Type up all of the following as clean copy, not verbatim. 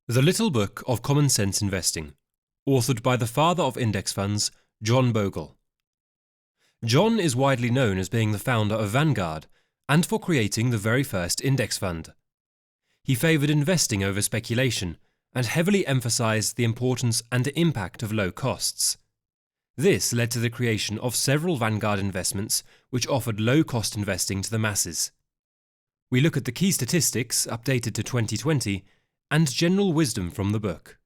The Little Book of Common Sense Investing, authored by the father of index funds, John Bogle. John is widely known as being the founder of Vanguard and for creating the very first index fund. He favoured investing over speculation and heavily emphasised the importance and impact of low costs. This led to the creation of several Vanguard investments which offered low-cost investing to the masses. We look at the key statistics, updated to 2020, and general wisdom from the book.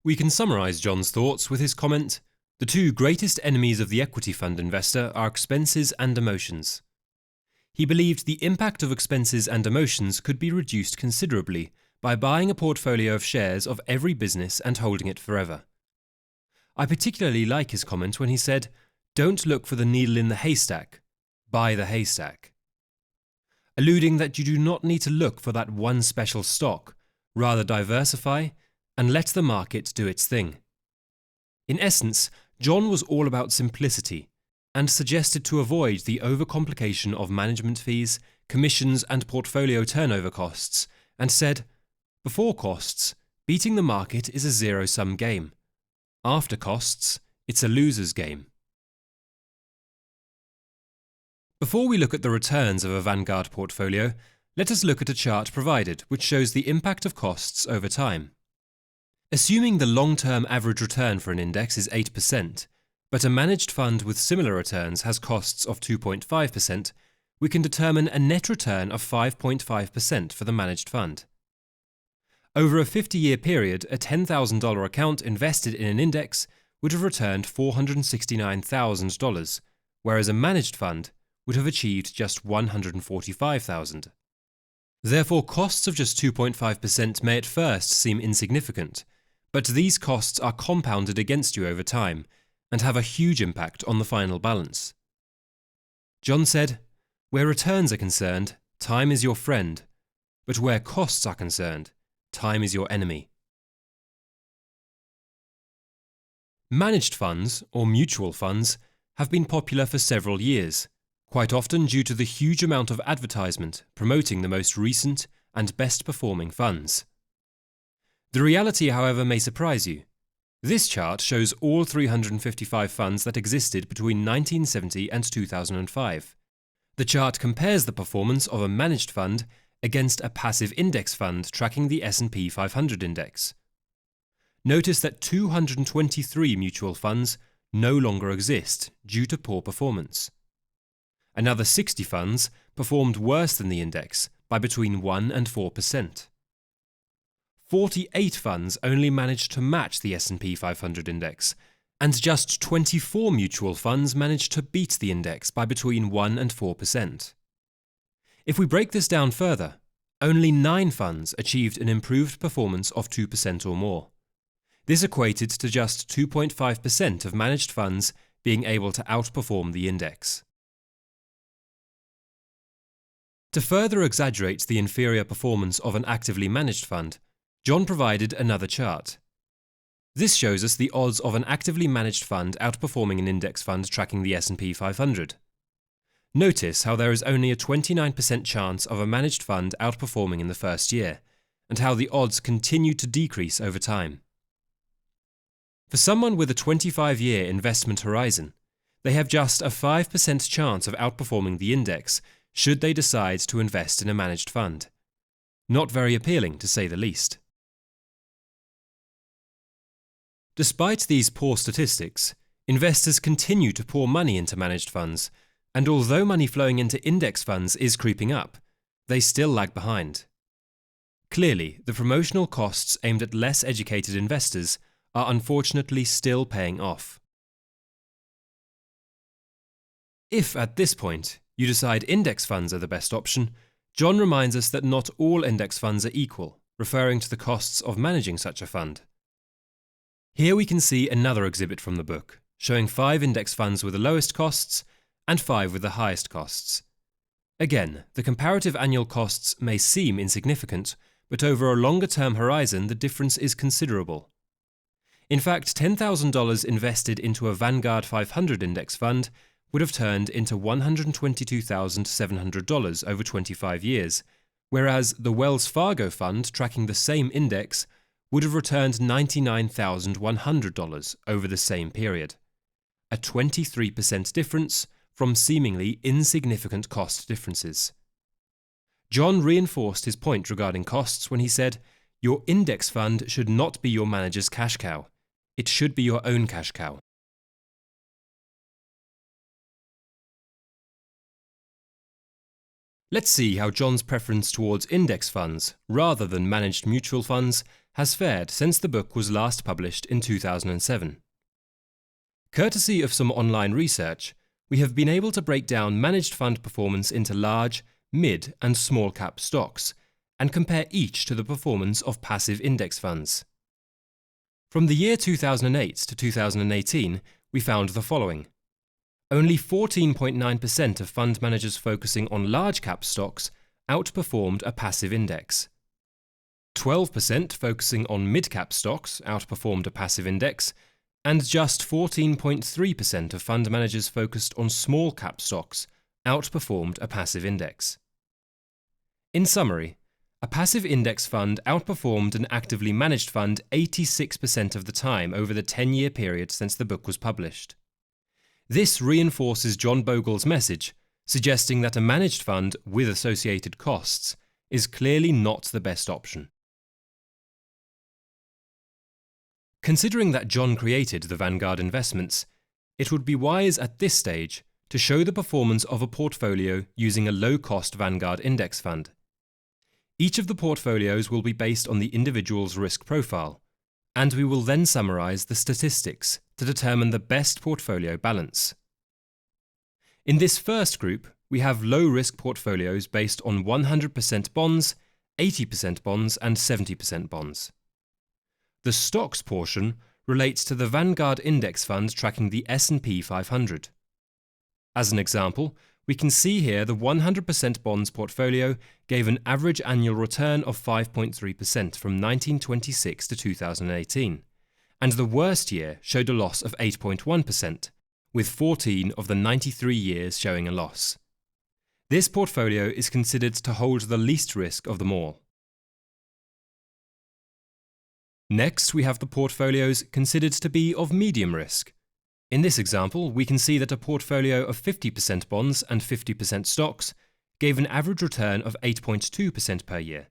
We can summarise John's thoughts with his comment, "The two greatest enemies of the equity fund investor are expenses and emotions." He believed the impact of expenses and emotions could be reduced considerably by buying a portfolio of shares of every business and holding it forever. I particularly like his comment when he said, "Don't look for the needle in the haystack, buy the haystack," alluding that you do not need to look for that one special stock, rather diversify and let the market do its thing. In essence, John was all about simplicity and suggested to avoid the overcomplication of management fees, commissions and portfolio turnover costs, and said, before costs, beating the market is a zero-sum game. After costs, it's a loser's game. Before we look at the returns of a Vanguard portfolio, let us look at a chart provided which shows the impact of costs over time. Assuming the long-term average return for an index is 8%, but a managed fund with similar returns has costs of 2.5%, we can determine a net return of 5.5% for the managed fund. Over a 50-year period, a $10,000 account invested in an index would have returned $469,000, whereas a managed fund would have achieved just $145,000. Therefore, costs of just 2.5% may at first seem insignificant, but these costs are compounded against you over time and have a huge impact on the final balance. John said, "Where returns are concerned, time is your friend, but where costs are concerned, time is your enemy." Managed funds, or mutual funds, have been popular for several years, quite often due to the huge amount of advertisement promoting the most recent and best-performing funds. The reality, however, may surprise you. This chart shows all 355 funds that existed between 1970 and 2005. The chart compares the performance of a managed fund against a passive index fund tracking the S&P 500 index. Notice that 223 mutual funds no longer exist due to poor performance. Another 60 funds performed worse than the index by between 1 and 4%. 48 funds only managed to match the S&P 500 index, and just 24 mutual funds managed to beat the index by between 1 and 4%. If we break this down further, only 9 funds achieved an improved performance of 2% or more. This equated to just 2.5% of managed funds being able to outperform the index. To further exaggerate the inferior performance of an actively managed fund, John provided another chart. This shows us the odds of an actively managed fund outperforming an index fund tracking the S&P 500. Notice how there is only a 29% chance of a managed fund outperforming in the first year, and how the odds continue to decrease over time. For someone with a 25-year investment horizon, they have just a 5% chance of outperforming the index should they decide to invest in a managed fund. Not very appealing, to say the least. Despite these poor statistics, investors continue to pour money into managed funds, and although money flowing into index funds is creeping up, they still lag behind. Clearly, the promotional costs aimed at less educated investors are unfortunately still paying off. If at this point you decide index funds are the best option, John reminds us that not all index funds are equal, referring to the costs of managing such a fund. Here we can see another exhibit from the book, showing 5 index funds with the lowest costs and 5 with the highest costs. Again, the comparative annual costs may seem insignificant, but over a longer-term horizon the difference is considerable. In fact, $10,000 invested into a Vanguard 500 index fund would have turned into $122,700 over 25 years, whereas the Wells Fargo fund tracking the same index would have returned $99,100 over the same period. A 23% difference from seemingly insignificant cost differences. John reinforced his point regarding costs when he said, "Your index fund should not be your manager's cash cow. It should be your own cash cow." Let's see how John's preference towards index funds, rather than managed mutual funds, has fared since the book was last published in 2007. Courtesy of some online research, we have been able to break down managed fund performance into large, mid, and small cap stocks, and compare each to the performance of passive index funds. From the year 2008 to 2018, we found the following. Only 14.9% of fund managers focusing on large cap stocks outperformed a passive index. 12% focusing on mid cap stocks outperformed a passive index, and just 14.3% of fund managers focused on small cap stocks outperformed a passive index. In summary, a passive index fund outperformed an actively managed fund 86% of the time over the 10-year period since the book was published. This reinforces John Bogle's message, suggesting that a managed fund with associated costs is clearly not the best option. Considering that John created the Vanguard investments, it would be wise at this stage to show the performance of a portfolio using a low-cost Vanguard index fund. Each of the portfolios will be based on the individual's risk profile, and we will then summarize the statistics to determine the best portfolio balance. In this first group, we have low-risk portfolios based on 100% bonds, 80% bonds, and 70% bonds. The stocks portion relates to the Vanguard index fund tracking the S&P 500. As an example, we can see here the 100% bonds portfolio gave an average annual return of 5.3% from 1926 to 2018, and the worst year showed a loss of 8.1%, with 14 of the 93 years showing a loss. This portfolio is considered to hold the least risk of them all. Next, we have the portfolios considered to be of medium risk. In this example, we can see that a portfolio of 50% bonds and 50% stocks gave an average return of 8.2% per year,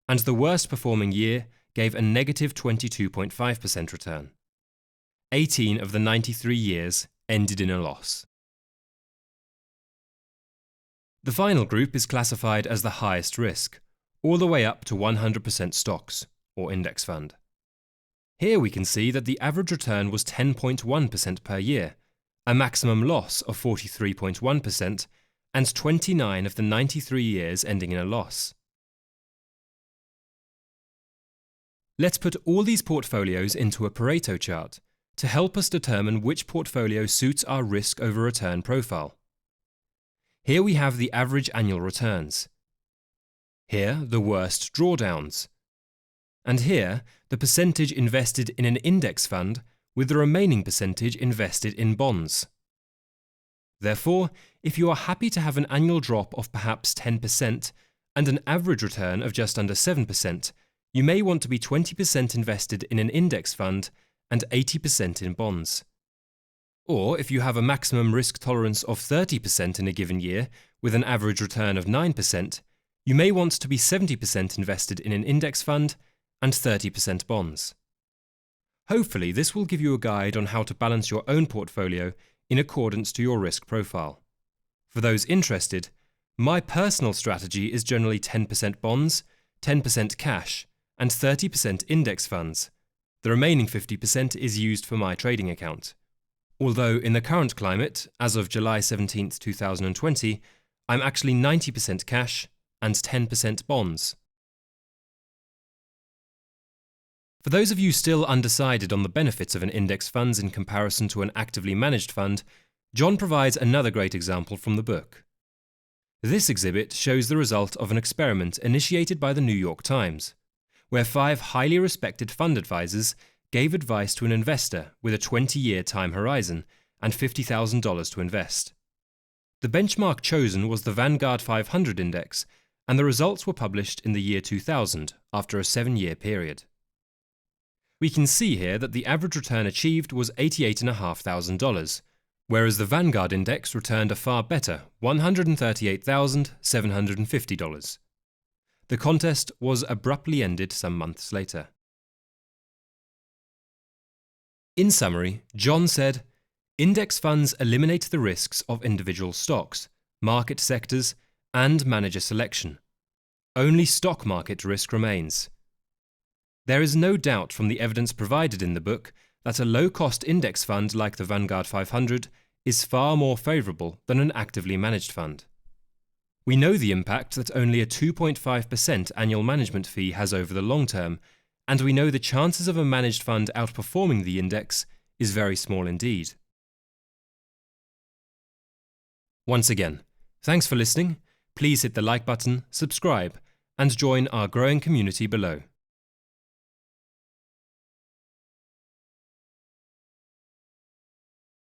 and the worst performing year gave a negative 22.5% return. 18 of the 93 years ended in a loss. The final group is classified as the highest risk, all the way up to 100% stocks, or index fund. Here we can see that the average return was 10.1% per year, a maximum loss of 43.1%, and 29 of the 93 years ending in a loss. Let's put all these portfolios into a Pareto chart to help us determine which portfolio suits our risk over return profile. Here we have the average annual returns. Here, the worst drawdowns. And here, the percentage invested in an index fund with the remaining percentage invested in bonds. Therefore, if you are happy to have an annual drop of perhaps 10% and an average return of just under 7%, you may want to be 20% invested in an index fund and 80% in bonds. Or if you have a maximum risk tolerance of 30% in a given year with an average return of 9%, you may want to be 70% invested in an index fund and 30% bonds. Hopefully, this will give you a guide on how to balance your own portfolio in accordance to your risk profile. For those interested, my personal strategy is generally 10% bonds, 10% cash, and 30% index funds. The remaining 50% is used for my trading account. Although in the current climate, as of July 17, 2020, I'm actually 90% cash and 10% bonds. For those of you still undecided on the benefits of an index fund in comparison to an actively managed fund, John provides another great example from the book. This exhibit shows the result of an experiment initiated by the New York Times, where 5 highly respected fund advisors gave advice to an investor with a 20-year time horizon and $50,000 to invest. The benchmark chosen was the Vanguard 500 index, and the results were published in the year 2000 after a 7-year period. We can see here that the average return achieved was $88,500, whereas the Vanguard index returned a far better $138,750. The contest was abruptly ended some months later. In summary, John said, "Index funds eliminate the risks of individual stocks, market sectors, and manager selection. Only stock market risk remains. There is no doubt from the evidence provided in the book that a low-cost index fund like the Vanguard 500 is far more favourable than an actively managed fund. We know the impact that only a 2.5% annual management fee has over the long term, and we know the chances of a managed fund outperforming the index is very small indeed." Once again, thanks for listening. Please hit the like button, subscribe, and join our growing community below.